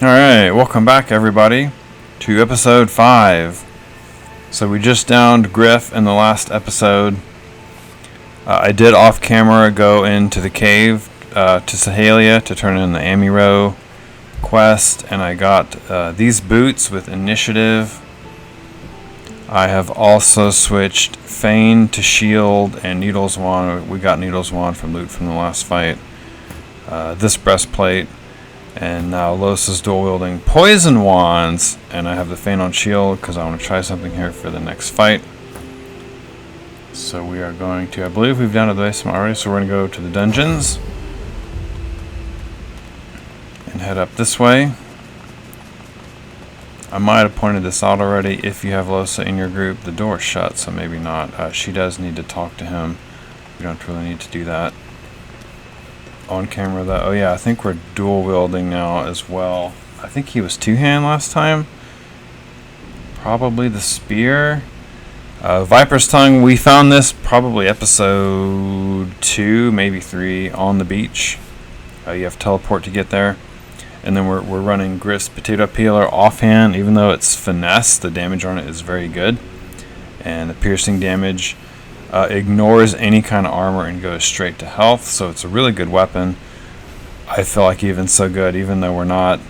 Alright, welcome back everybody to episode 5. So we just downed Griff in the last episode. I did off camera go into the cave to Sahalia to turn in the Amiro quest, and I got these boots with initiative. I have also switched Feign to Shield and Needle's Wand. We got Needle's Wand from loot from the last fight. This breastplate. And now Los is dual wielding poison wands, and I have the Feign on Shield because I want to try something here for the next fight. So we are going to, I believe we've done the basement already, so we're going to go to the dungeons and head up this way. I might have pointed this out already. If you have Losa in your group, the door's shut, so maybe not. She does need to talk to him. We don't really need to do that on camera though. Oh yeah, I think we're dual wielding now as well. I think he was two-hand last time. Probably the spear. Viper's Tongue, we found this probably episode 2, maybe 3 on the beach. You have to teleport to get there. And then we're running Griff's Potato Peeler offhand. Even though it's finesse, the damage on it is very good. And the piercing damage ignores any kind of armor and goes straight to health, so it's a really good weapon. I feel like even so good, even though we're not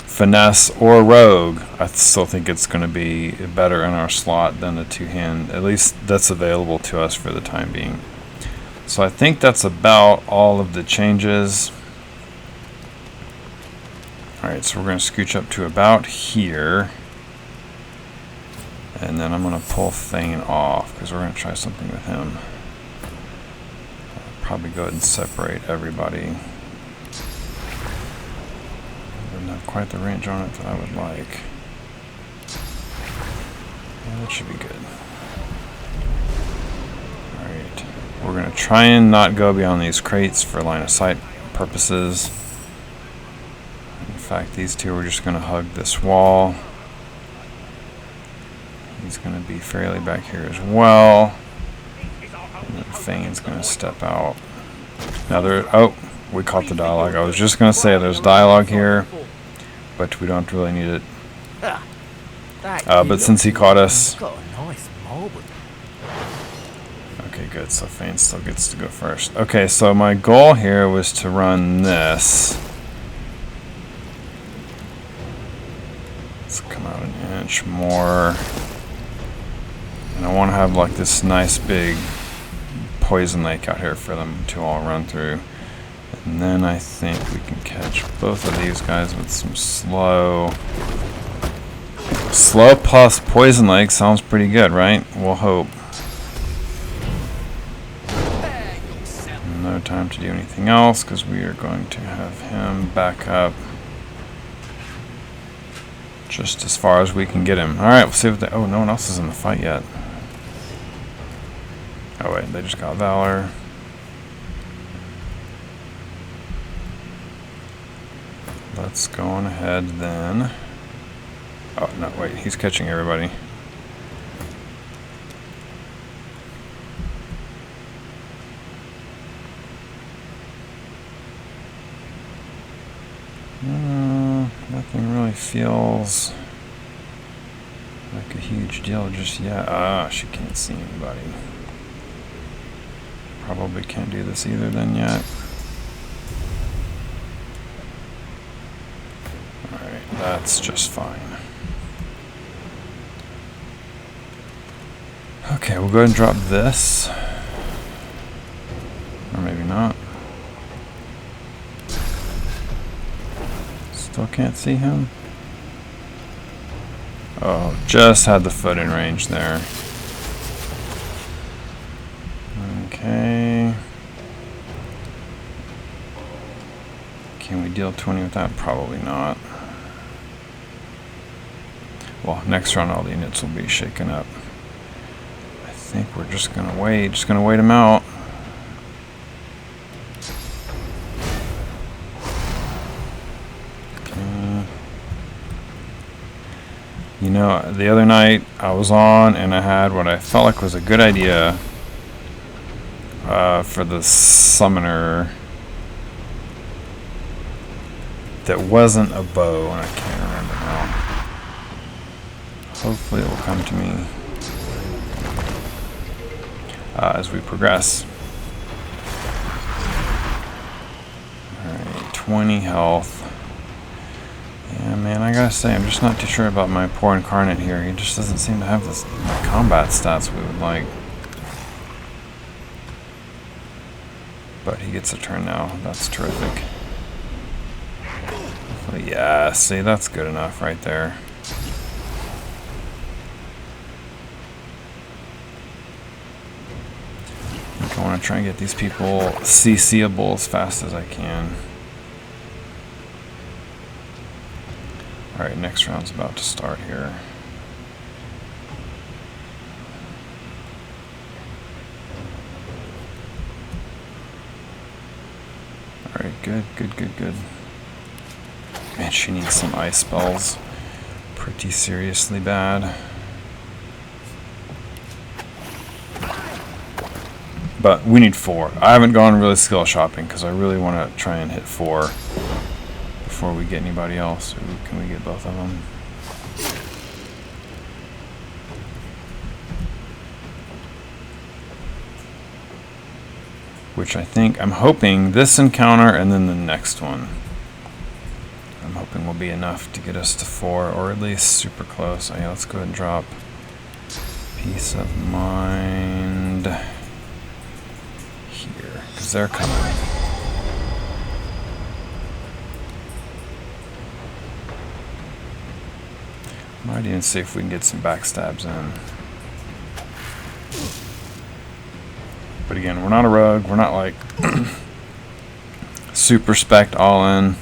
finesse or rogue, I still think it's going to be better in our slot than the two-hand. At least that's available to us for the time being. So I think that's about all of the changes. Alright, so we're going to scooch up to about here. And then I'm going to pull Feign off because we're going to try something with him. I'll probably go ahead and separate everybody. Doesn't have quite the range on it that I would like. Yeah, that should be good. Alright. We're going to try and not go beyond these crates for line of sight purposes. In fact, these two are just going to hug this wall. He's going to be fairly back here as well. And then Feign's going to step out. Now oh, we caught the dialogue. I was just going to say there's dialogue here, but we don't really need it. But since he caught us... Okay, good. So Feign still gets to go first. Okay, so my goal here was to run this. Let's come out an inch more. And I want to have like this nice big poison lake out here for them to all run through. And then I think we can catch both of these guys with some slow. Slow plus poison lake sounds pretty good, right? We'll hope. No time to do anything else because we are going to have him back up just as far as we can get him. Alright, we'll see if they... Oh, no one else is in the fight yet. Oh wait, they just got Valor. Let's go on ahead then. Oh, no, wait, he's catching everybody. Nothing really feels like a huge deal just yet. Ah, she can't see anybody. Probably can't do this either then yet. Alright, that's just fine. Okay, we'll go ahead and drop this. Or maybe not. Still can't see him. Oh, just had the foot in range there. Okay. Can we deal 20 with that? Probably not. Well, next round all the units will be shaken up. I think we're just gonna wait. Just gonna wait him out. Okay. You know, the other night I was on and I had what I felt like was a good idea for the summoner that wasn't a bow, and I can't remember now. Hopefully it will come to me as we progress. Alright, 20 health. Yeah, man, I gotta say, I'm just not too sure about my poor incarnate here. He just doesn't seem to have the combat stats we would like. But he gets a turn now. That's terrific. Yeah, see, that's good enough right there. I think I want to try and get these people CCable as fast as I can. Alright, next round's about to start here. Alright, good. Man, she needs some ice spells pretty seriously bad. But we need 4. I haven't gone really skill shopping because I really want to try and hit 4 before we get anybody else. Ooh, can we get both of them? Which I'm hoping this encounter and then the next one. I'm hoping will be enough to get us to 4, or at least super close. Oh, yeah, let's go ahead and drop Peace of Mind here, because they're coming. Might even see if we can get some backstabs in. But again, we're not a rogue. We're not like super spec all in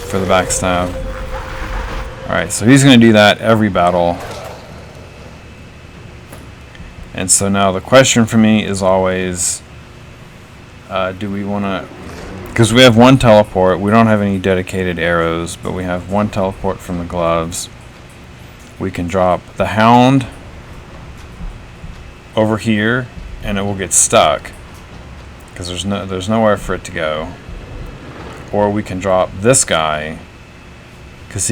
for the backstab. Alright, so he's going to do that every battle. And so now the question for me is always, do we want to... Because we have 1 teleport. We don't have any dedicated arrows, but we have 1 teleport from the gloves. We can drop the Hound over here, and it will get stuck because there's nowhere for it to go. Or we can drop this guy, because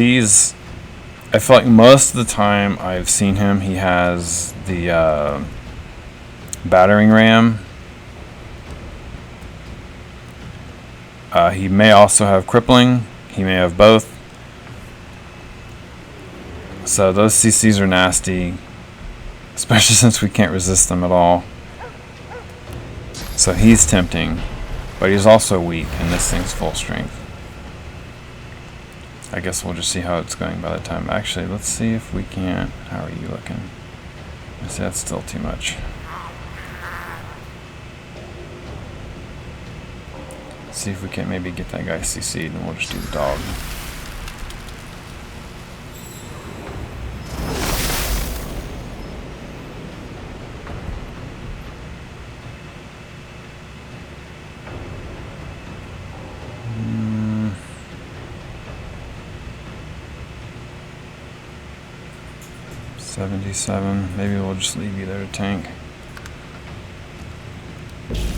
I feel like most of the time I've seen him, he has the battering ram. He may also have crippling. He may have both. So those CCs are nasty, especially since we can't resist them at all. So he's tempting, but he's also weak, and this thing's full strength. I guess we'll just see how it's going by the time. Actually, let's see if we can't. How are you looking? I see that's still too much. See if we can maybe get that guy CC'd, and we'll just do the dog. Mm. 77. Maybe we'll just leave you there to tank.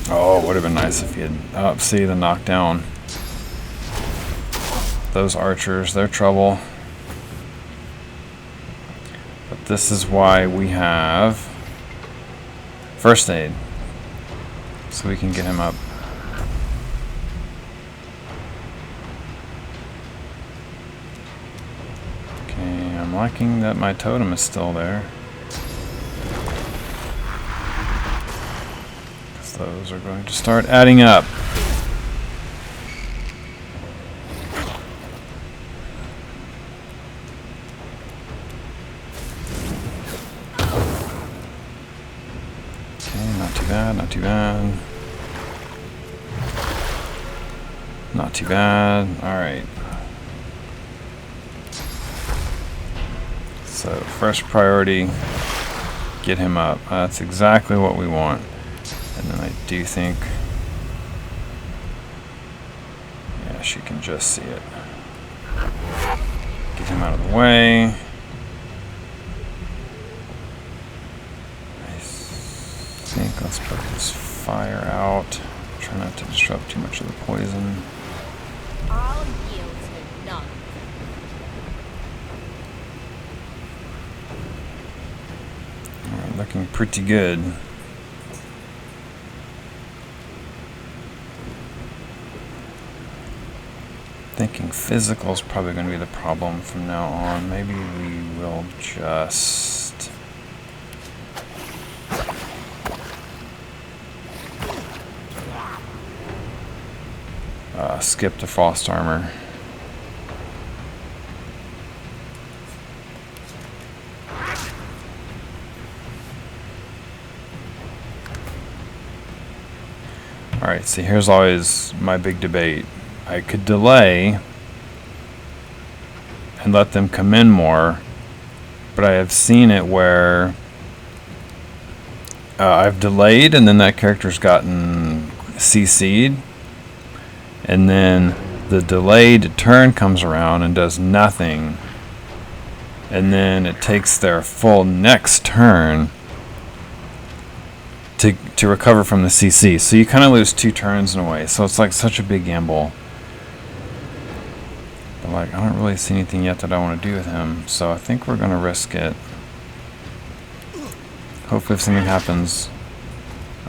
Oh, it would have been nice if he had... Oh, see the knockdown. Those archers, they're trouble. But this is why we have first aid. So we can get him up. Okay, I'm liking that my totem is still there. Those are going to start adding up. Okay, not too bad, not too bad. Not too bad. Alright. So, first priority, get him up. That's exactly what we want. And then I do think, yeah, she can just see it. Get him out of the way. I think let's put this fire out. Try not to disrupt too much of the poison. I'll yield to none. Alright, looking pretty good. Thinking physical is probably going to be the problem from now on. Maybe we will just skip the frost armor. Alright, see, here's always my big debate. I could delay and let them come in more, but I have seen it where I've delayed and then that character's gotten CC'd, and then the delayed turn comes around and does nothing, and then it takes their full next turn to recover from the CC. So you kind of lose 2 turns in a way. So it's like such a big gamble. But like, I don't really see anything yet that I want to do with him. So I think we're going to risk it. Hopefully if something happens,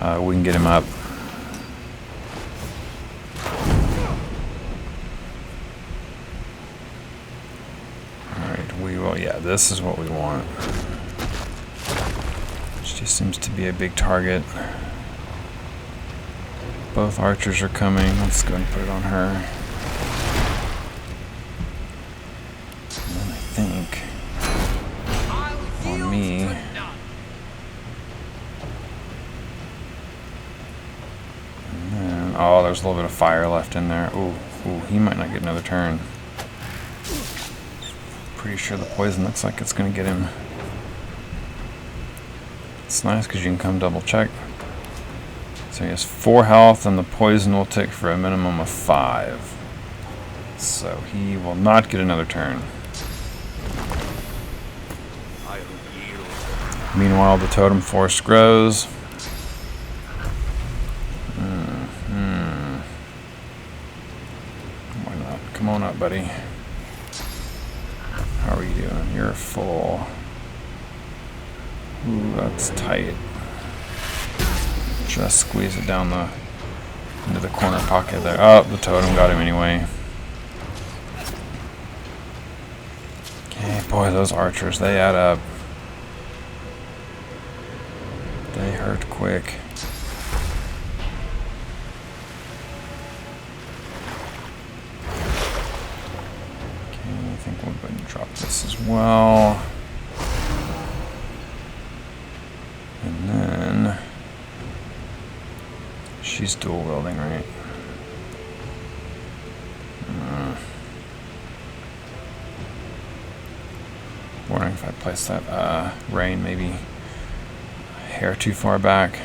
we can get him up. Alright, we will, yeah, this is what we want. She seems to be a big target. Both archers are coming. Let's go and put it on her. And then I think on me. And then, oh, there's a little bit of fire left in there. Ooh, he might not get another turn. Pretty sure the poison looks like it's going to get him. It's nice because you can come double check. So he has 4 health and the poison will tick for a minimum of 5. So he will not get another turn. Meanwhile, the totem force grows. Why not? Come on up, buddy. How are you doing? You're full. Ooh, that's tight. Just squeeze it down into the corner pocket there. Oh, the totem got him anyway. Okay, boy, those archers, they add up. They hurt quick. Okay, I think we're going to drop this as well. And then she's dual wielding, right? Wondering if I place that rain maybe a hair too far back.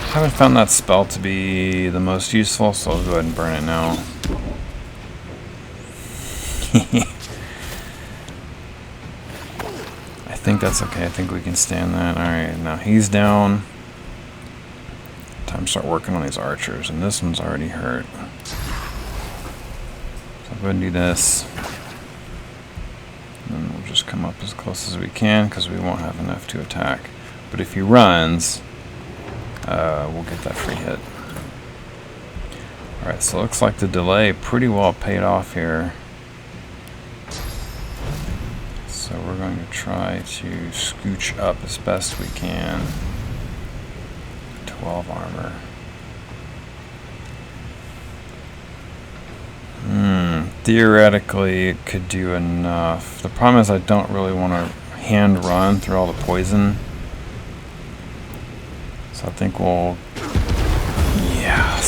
I haven't found that spell to be the most useful, so I'll go ahead and burn it now. I think that's okay. I think we can stand that. Alright, now he's down. Time to start working on these archers, and this one's already hurt. So I'll go ahead and do this. And then we'll just come up as close as we can, because we won't have enough to attack. But if he runs, we'll get that free hit. Alright, so it looks like the delay pretty well paid off here. So we're going to try to scooch up as best we can. 12 armor. Theoretically, it could do enough. The problem is I don't really want to hand run through all the poison. So I think we'll... Yeah.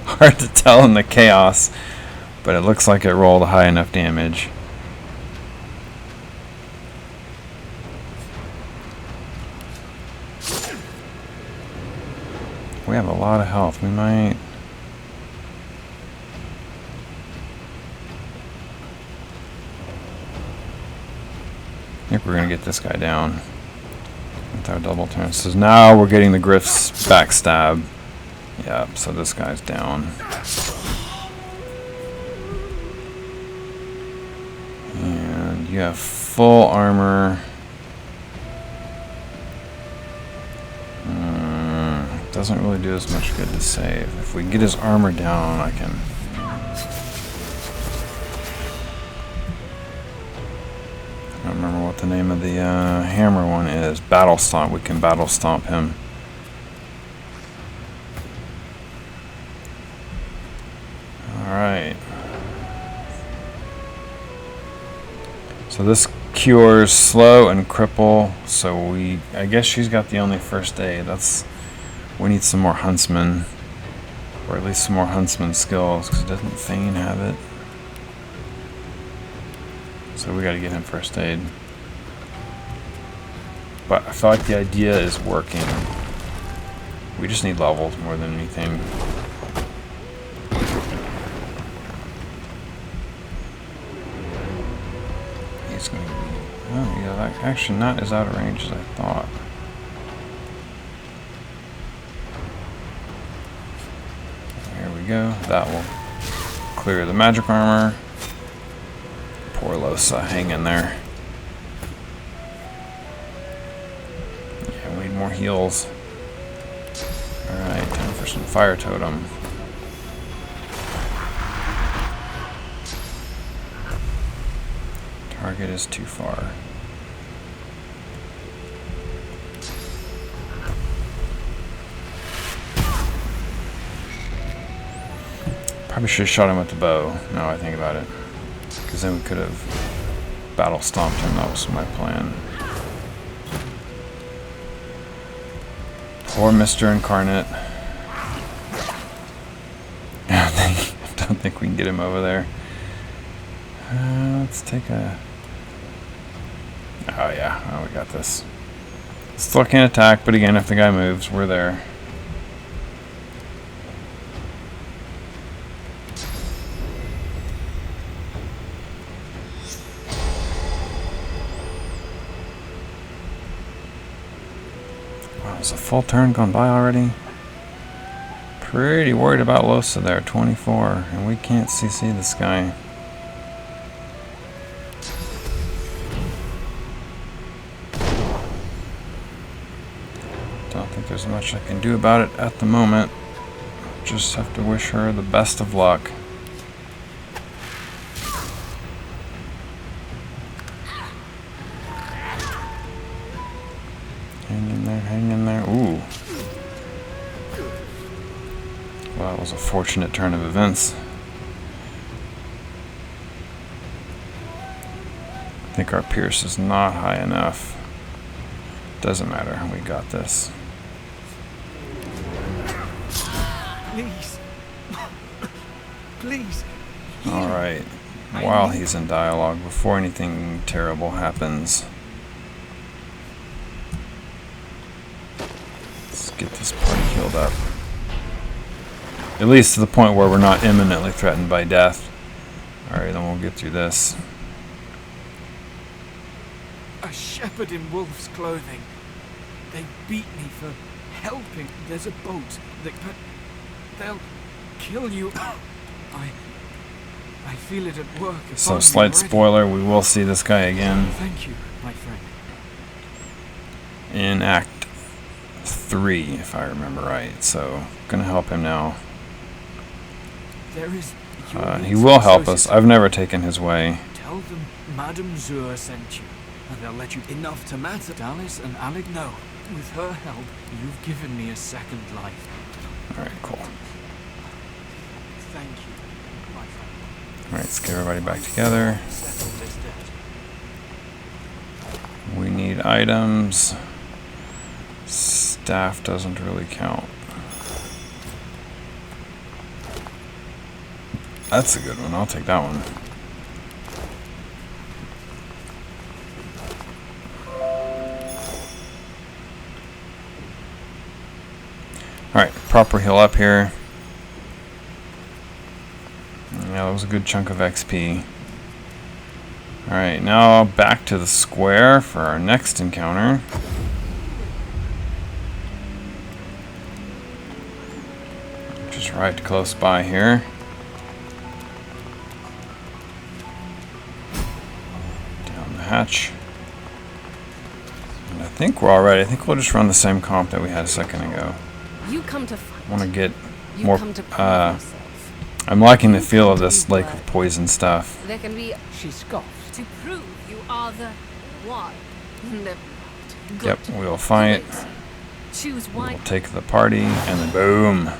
Hard to tell in the chaos, but it looks like it rolled high enough damage. we have a lot of health. We might... I think we're going to get this guy down with our double turn. So now we're getting the Griff's backstab. Yeah, so this guy's down. And you have full armor. Doesn't really do as much good to save. If we can get his armor down, I can... I don't remember what the name of the hammer one is. Battle Stomp. We can Battle Stomp him. Alright. So this cures slow and cripple. So I guess she's got the only first aid. We need some more huntsmen. Or at least some more huntsman skills, because doesn't Thane have it? So we gotta get him first aid. But I feel like the idea is working. We just need levels more than anything. He's gonna be... Oh yeah, that actually not as out of range as I thought. There we go. That will clear the magic armor. Poor Losa, hang in there. Yeah, we need more heals. Alright, time for some fire totem. Target is too far. Probably should have shot him with the bow, now I think about it. Because then we could have battle stomped him, that was my plan. Poor Mr. Incarnate. I don't think we can get him over there. Let's take a... Oh yeah, oh, we got this. Still can't attack, but again, if the guy moves, we're there. Wow, is a full turn gone by already? Pretty worried about Losa there, 24, and we can't CC this guy. Don't think there's much I can do about it at the moment. Just have to wish her the best of luck. Hang in there, hang in there. Ooh. Well, that was a fortunate turn of events. I think our Pierce is not high enough. Doesn't matter, we got this. Please. Please. Alright. While he's in dialogue, before anything terrible happens, let's get this party healed up. At least to the point where we're not imminently threatened by death. Alright, then we'll get through this. A shepherd in wolf's clothing. They beat me for helping. There's a boat that but they'll kill you. I feel it at work. So slight spoiler, we will see this guy again. Thank you, my friend. In Act 3, if I remember right. So, gonna help him now. There is He will help us. I've never taken his way. Tell them Madame Zur sent you, and they'll let you enough to matter. Dallas and Alec know. With her help, you've given me a second life. Alright, cool. Thank you, my friend. Alright, let's get everybody back together. Settle this debt. We need items. Staff doesn't really count. That's a good one. I'll take that one. Alright, proper heal up here. Yeah, that was a good chunk of XP. Alright, now back to the square for our next encounter. Just right close by here. Down the hatch. And I think we're all ready. I think we'll just run the same comp that we had a second ago. You come to fight. I want to get You more. come to prove yourself. I'm liking the feel of this lake of poison stuff. There can be She scoffed. to prove you are the one. Never mind. Good. Yep, we'll fight. Great. Choose We'll one. take the party, and then boom,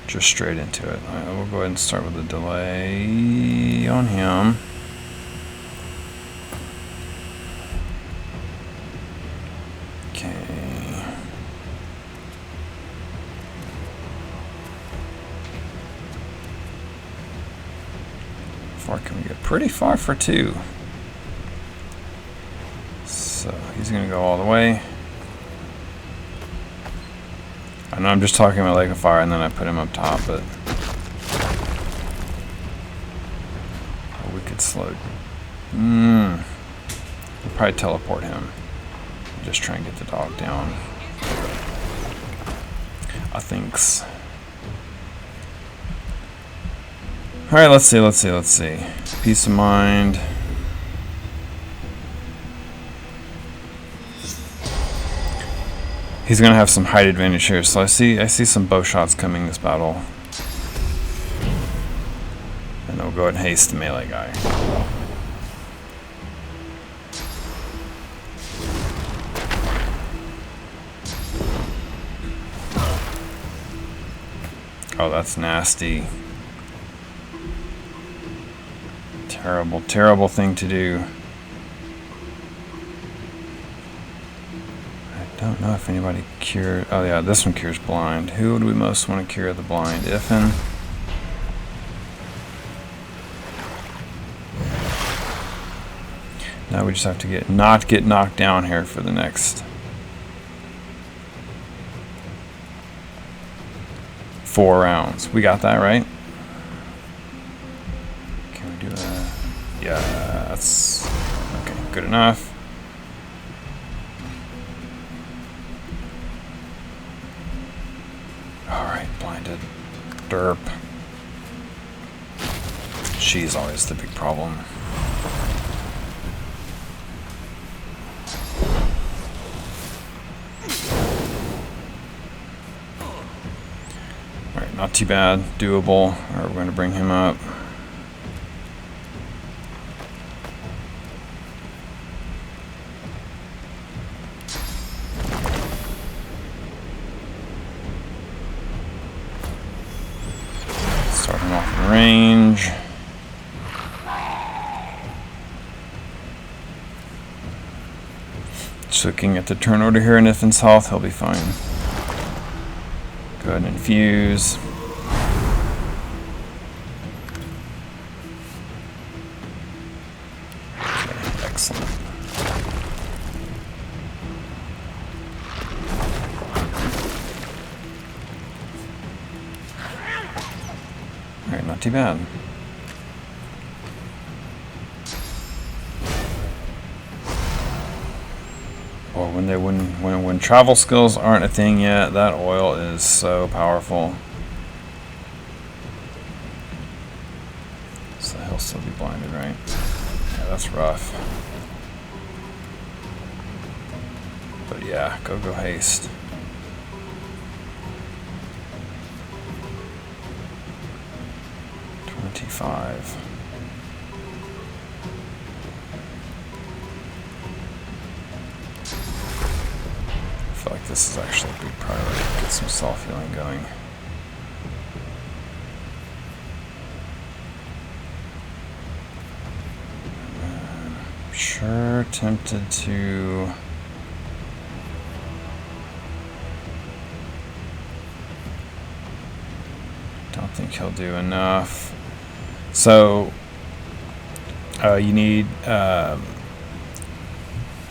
just straight into it. Alright, we'll go ahead and start with a delay on him. Okay. Far can we get? Pretty far for 2. So he's gonna go all the way. I know I'm just talking about Lake of Fire and then I put him up top, but we could slow. We'll probably teleport him. Just try and get the dog down. I thinks. Alright, let's see. Peace of mind. He's gonna have some height advantage here, so I see some bow shots coming this battle. And we'll go ahead and haste the melee guy. Oh, that's nasty. Terrible, terrible thing to do. I don't know if anybody cured. Oh yeah, this one cures blind. Who do we most want to cure the blind? Iffen. Now we just have to not get knocked down here for the next 4 rounds. We got that right. Can we do that? Yeah, that's okay. Good enough. Alright, blinded. Derp. She's always the big problem. Alright, not too bad. Doable. Alright, we're going to bring him up. Starting off in range. Just looking at the turn order here in Iffen's health, he'll be fine. Go ahead and infuse. Okay, excellent. Alright, not too bad. Or when travel skills aren't a thing yet, that oil is so powerful. So he'll still be blinded, right? Yeah, that's rough. But yeah, go haste. $25. I feel like this is actually a big priority. Get some self-healing going. Sure tempted to... Don't think he'll do enough. So you need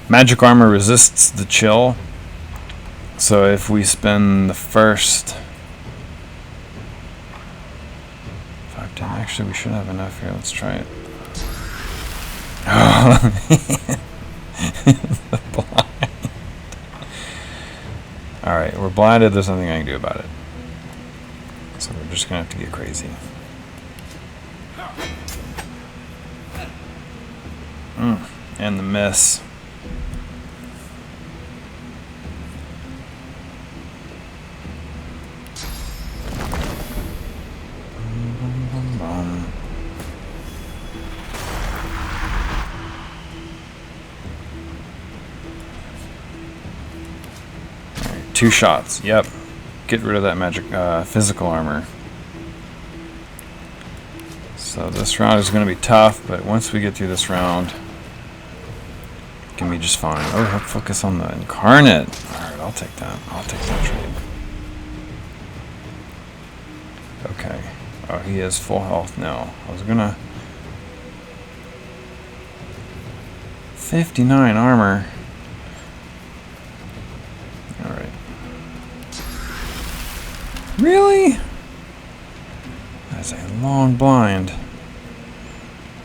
magic armor resists the chill. So if we spend the first 5, 10, actually we should have enough here. Let's try it. Oh, the blind. Alright, we're blinded. There's nothing I can do about it. So we're just going to have to get crazy. And the miss. Alright, 2 shots. Yep. Get rid of that magic physical armor. So this round is going to be tough, but once we get through this round, it can be just fine. Oh, he'll focus on the incarnate. Alright, I'll take that. I'll take that trade. Okay. Oh, he is full health now. I was gonna... 59 armor. Alright. Really? That's a long blind.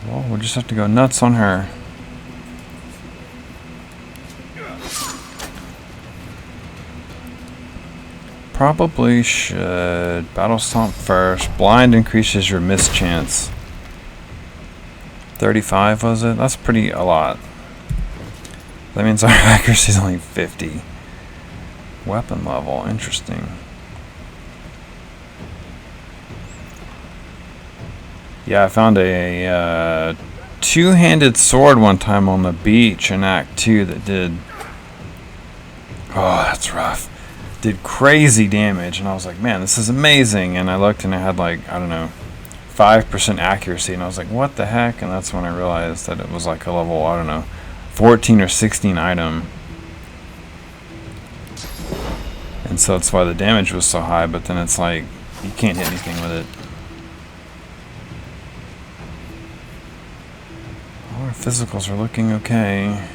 Well, we'll just have to go nuts on her. Probably should battle stomp first. Blind increases your miss chance. 35 was it? That's pretty a lot. That means our accuracy is only 50. Weapon level, interesting. Yeah, I found a two-handed sword one time on the beach in Act 2 that did... Oh, that's rough. Did crazy damage, and I was like, man, this is amazing. And I looked and it had like, I don't know, 5% accuracy, and I was like, what the heck? And that's when I realized that it was like a level, I don't know, 14 or 16 item. And so that's why the damage was so high, but then it's like, you can't hit anything with it. All our physicals are looking okay.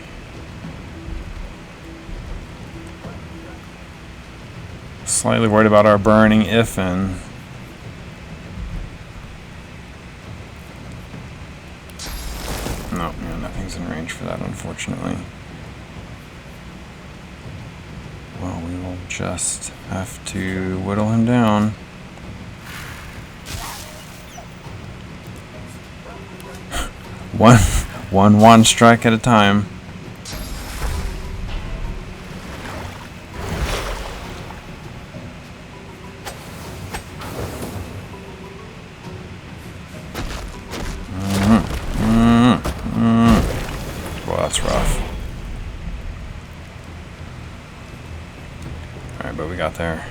Slightly worried about our burning Iffin. No, yeah, nothing's in range for that, unfortunately. Well, we will just have to whittle him down. one strike at a time. Well, that's rough. Alright, but we got there.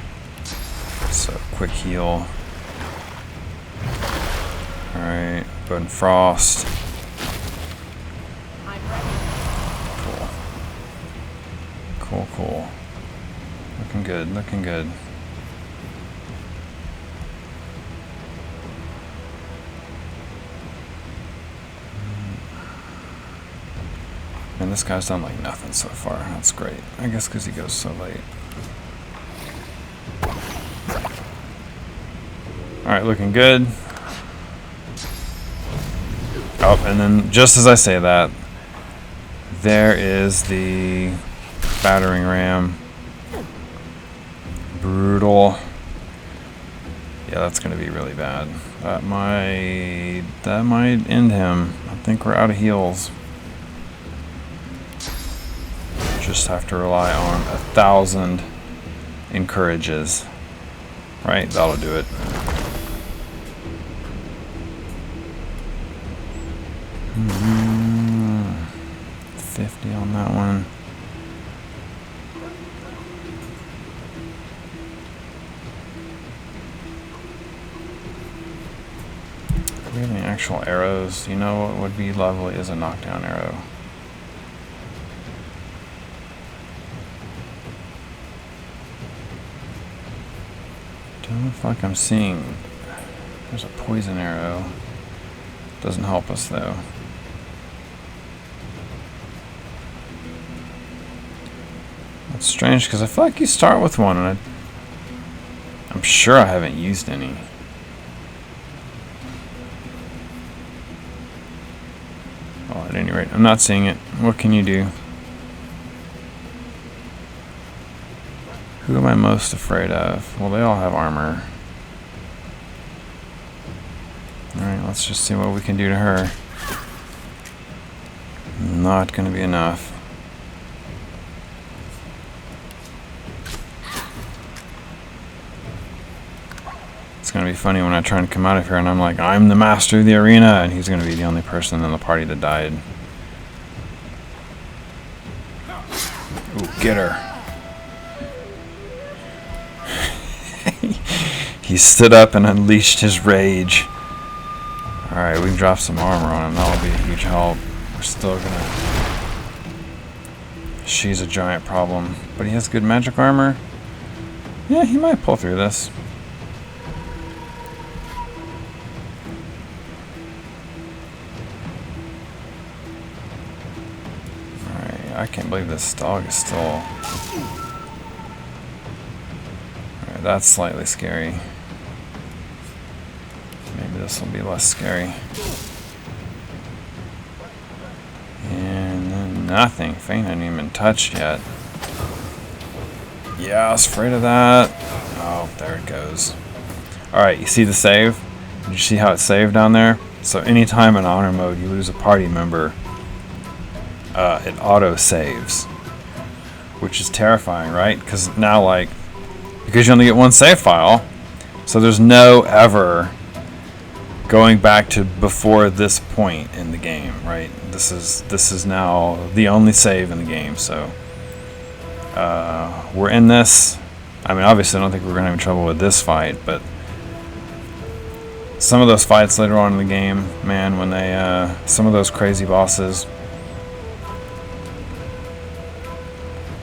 So, quick heal. Alright, Bone Frost. Cool. Cool. Looking good, looking good. And this guy's done like nothing so far. That's great. I guess because he goes so late. Alright, looking good. Oh, and then just as I say that, there is the battering ram. Brutal. Yeah, that's going to be really bad. That might end him. I think we're out of heals. Just have to rely on 1,000 encourages. Right? That'll do it. Mm-hmm. 50 on that one. Do we have any actual arrows? You know what would be lovely is a knockdown arrow. Don't look like I'm seeing. There's a poison arrow. Doesn't help us though. Strange, because I feel like you start with one, and I'm sure I haven't used any. Well, at any rate, I'm not seeing it. What can you do? Who am I most afraid of? Well, they all have armor. Alright, let's just see what we can do to her. Not gonna be enough. It's gonna be funny when I try and come out of here and I'm like, I'm the master of the arena, and he's gonna be the only person in the party that died. Ooh, get her. He stood up and unleashed his rage. Alright, we can drop some armor on him. That'll be a huge help. We're still gonna... She's a giant problem. But he has good magic armor. Yeah, he might pull through this. Alright, I can't believe this dog is still... Alright, that's slightly scary. Maybe this will be less scary. And then nothing. Fane hadn't even been touched yet. Yeah, I was afraid of that. Oh, there it goes. Alright, you see the save? Did you see how it saved down there? So anytime in honor mode you lose a party member, it auto-saves. Which is terrifying, right? Because now, like, because you only get one save file, so there's no ever going back to before this point in the game, right? This is now the only save in the game, so we're in this. I mean, obviously I don't think we're gonna have any trouble with this fight, but some of those fights later on in the game, man, when they some of those crazy bosses,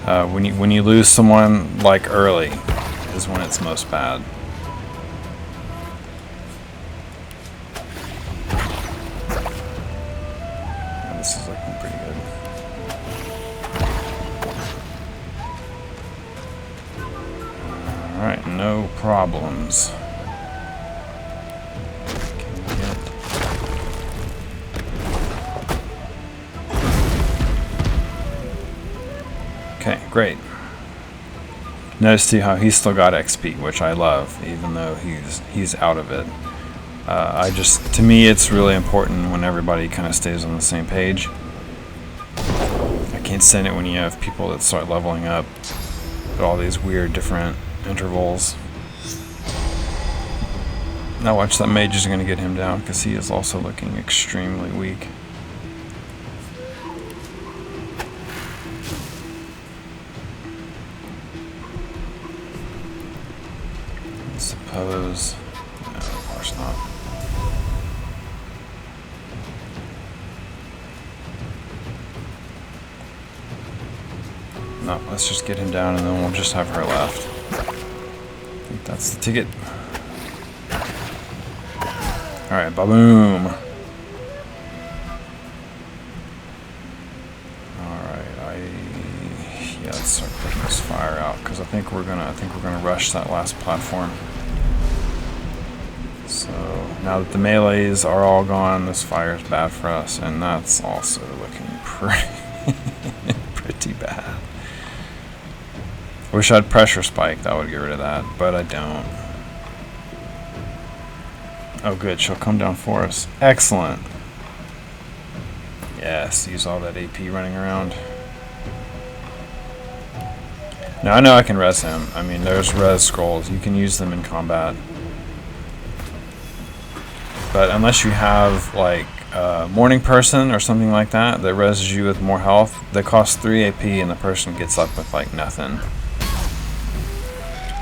when you lose someone like early is when it's most bad. This is looking pretty good. Alright, no problems. Can we get... Okay, great. Notice too how he's still got XP, which I love, even though he's out of it. To me, it's really important when everybody kind of stays on the same page. I can't stand it when you have people that start leveling up at all these weird different intervals. Now watch, that mage is going to get him down because he is also looking extremely weak. I suppose... No, of course not. No, let's just get him down and then we'll just have her left. I think that's the ticket. Alright, ba-boom. Alright, yeah, let's start putting this fire out because I think we're gonna rush that last platform. So now that the melees are all gone, this fire is bad for us, and that's also looking pretty bad. Wish I had pressure spike, that would get rid of that, but I don't. Oh good, she'll come down for us. Excellent. Yes, use all that AP running around. Now I know I can res him. I mean, there's res scrolls. You can use them in combat. But unless you have, like, Morning Person or something like that that reses you with more health, they cost 3 AP and the person gets up with, like, nothing.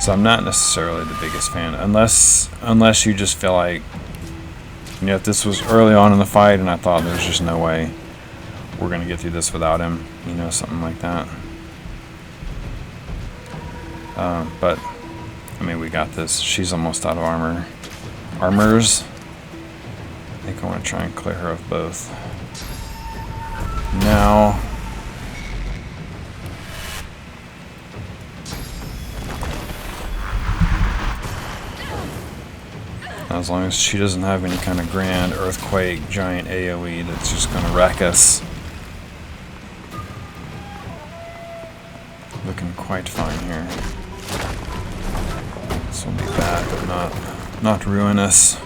So I'm not necessarily the biggest fan, unless you just feel like, you know, if this was early on in the fight and I thought there's just no way we're going to get through this without him, you know, something like that. But, I mean, we got this. She's almost out of armor. Armors. I think I want to try and clear her of both. Now, As long as she doesn't have any kind of grand earthquake, giant AoE that's just going to wreck us. Looking quite fine here. This will be bad, but not ruinous.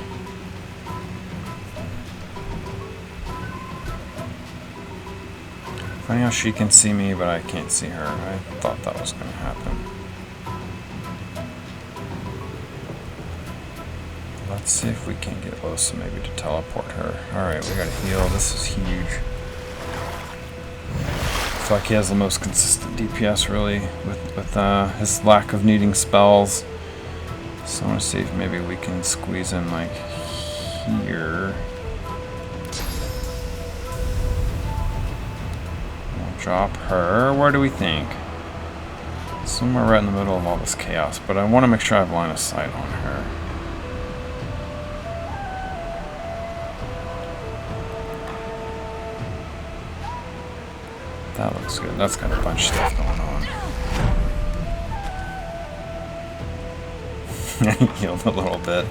Funny how she can see me, but I can't see her. I thought that was going to happen. Let's see if we can get Losa maybe to teleport her. Alright, we gotta heal. This is huge. I feel like he has the most consistent DPS really with his lack of needing spells. So I want to see if maybe we can squeeze in like here. We'll drop her. Where do we think? Somewhere right in the middle of all this chaos, but I want to make sure I have line of sight on her. That looks good. That's got a bunch of stuff going on. Healed a little bit.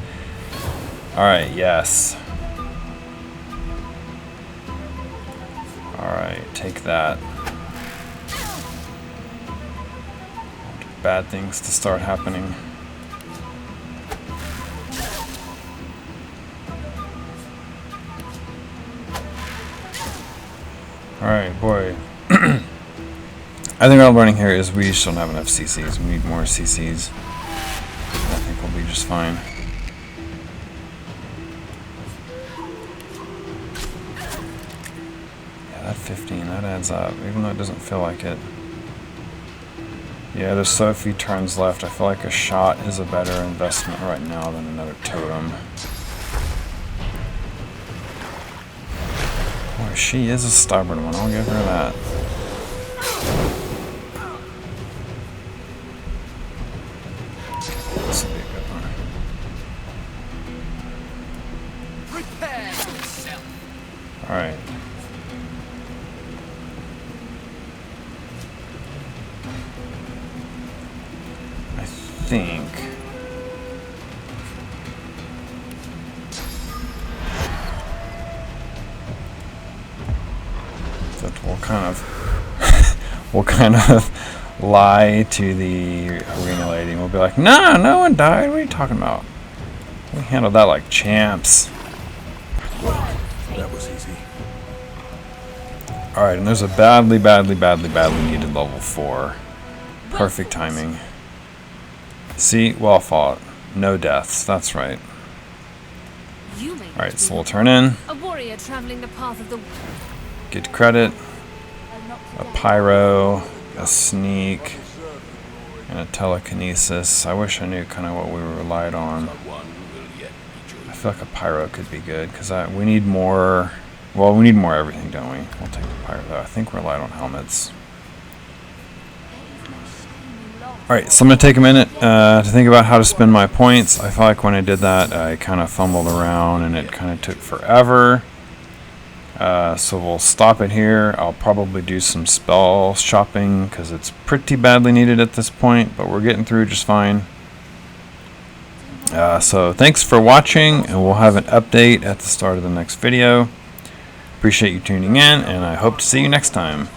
Alright, yes. Alright, take that. Bad things to start happening. Alright, boy. I think what I'm learning here is we just don't have enough CCs. We need more CCs. I think we'll be just fine. Yeah, that 15, that adds up, even though it doesn't feel like it. Yeah, there's so few turns left. I feel like a shot is a better investment right now than another totem. Boy, she is a stubborn one. I'll give her that. This will be a good one. Prepare yourself. Alright. I think that we'll kind of lie to the arena lady and we'll be like, nah, no one died. What are you talking about? We handled that like champs. Well, that was easy. Alright, and there's a badly needed level 4. Perfect timing. See? Well fought. No deaths. That's right. You may Alright, so we'll turn in. a warrior traveling the path of the Get credit. A pyro. A sneak. And a telekinesis. I wish I knew kind of what we relied on. I feel like a pyro could be good because we need more. Well, we need more everything, don't we? We'll take the pyro though. I think we're light on helmets. Alright, so I'm going to take a minute to think about how to spend my points. I feel like when I did that, I kind of fumbled around and it kind of took forever. So we'll stop it here. I'll probably do some spell shopping because it's pretty badly needed at this point, but we're getting through just fine. So thanks for watching, and we'll have an update at the start of the next video. Appreciate you tuning in, and I hope to see you next time.